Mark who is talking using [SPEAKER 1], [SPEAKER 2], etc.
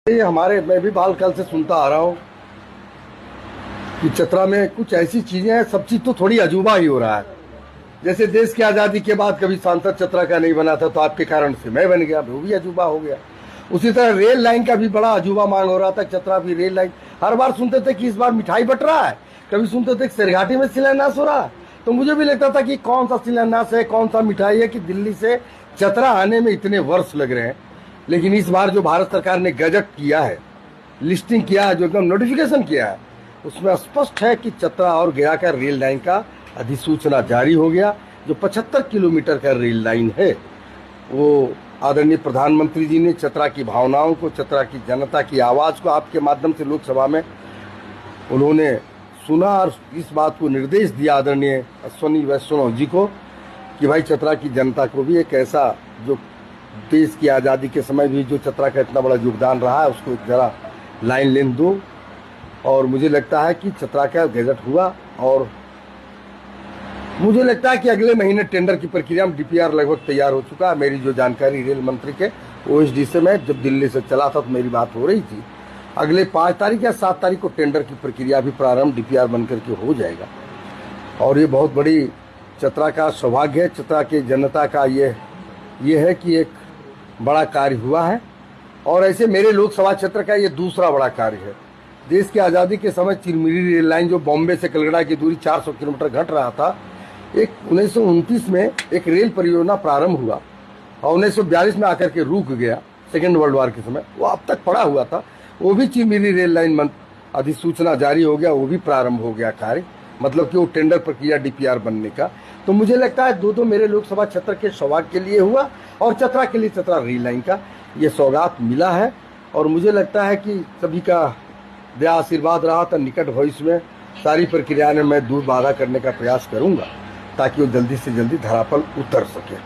[SPEAKER 1] ये हमारे मैं भी बाल काल से सुनता आ रहा हूँ कि चतरा में कुछ ऐसी चीजें हैं। सब चीज तो थोड़ी अजूबा ही हो रहा है। जैसे देश की आजादी के बाद कभी सांसद चतरा का नहीं बना था, तो आपके कारण से मैं बन गया, वो भी अजूबा हो गया। उसी तरह रेल लाइन का भी बड़ा अजूबा मांग हो रहा था। चतरा की रेल लाइन हर बार सुनते थे कि इस बार मिठाई बट रहा है, कभी सुनते थे सिरघाटी में शिलान्यास हो रहा है। तो मुझे भी लगता था कि कौन सा शिलान्यास है, कौन सा मिठाई है कि दिल्ली से चतरा आने में इतने वर्ष लग रहे हैं। लेकिन इस बार जो भारत सरकार ने गजट किया है, लिस्टिंग किया है, जो एकदम नोटिफिकेशन किया है, उसमें स्पष्ट है कि चतरा और गया का रेल लाइन का अधिसूचना जारी हो गया। जो 75 किलोमीटर का रेल लाइन है, वो आदरणीय प्रधानमंत्री जी ने चतरा की भावनाओं को, चतरा की जनता की आवाज़ को आपके माध्यम से लोकसभा में उन्होंने सुना और इस बात को निर्देश दिया आदरणीय अश्विनी वैष्णव जी को कि भाई चतरा की जनता को भी एक ऐसा, जो देश की आज़ादी के समय भी जो चतरा का इतना बड़ा योगदान रहा है, उसको एक जरा लाइन लेन दो। और मुझे लगता है कि चतरा का गजट हुआ और मुझे लगता है कि अगले महीने टेंडर की प्रक्रिया में डीपीआर लगभग तैयार हो चुका है। मेरी जो जानकारी रेल मंत्री के ओएसडी से मैं जब दिल्ली से चला था तो मेरी बात हो रही थी, अगले 5 तारीख या 7 तारीख को टेंडर की प्रक्रिया भी प्रारंभ डीपीआर बनकर के हो जाएगा। और ये बहुत बड़ी चतरा का सौभाग्य है, चतरा की जनता का ये है कि एक बड़ा कार्य हुआ है। और ऐसे मेरे लोकसभा क्षेत्र का ये दूसरा बड़ा कार्य है। देश की आज़ादी के समय चिरमिरी रेल लाइन, जो बॉम्बे से कलकत्ता की दूरी 400 किलोमीटर घट रहा था, एक 1929 में एक रेल परियोजना प्रारंभ हुआ और 1942 में आकर के रुक गया। सेकेंड वर्ल्ड वॉर के समय वो अब तक पड़ा हुआ था, वो भी चिरमिरी रेल लाइन अधिसूचना जारी हो गया, वो भी प्रारंभ हो गया कार्य, मतलब कि वो टेंडर प्रक्रिया डीपीआर बनने का। तो मुझे लगता है दो मेरे लोकसभा क्षेत्र के सौभाग्य के लिए हुआ और चतरा के लिए चतरा रेल लाइन का ये सौगात मिला है। और मुझे लगता है कि सभी का दया आशीर्वाद रहा था। निकट भविष्य में सारी प्रक्रिया में मैं दूर बाधा करने का प्रयास करूंगा ताकि वो जल्दी से जल्दी धरातल उतर सके।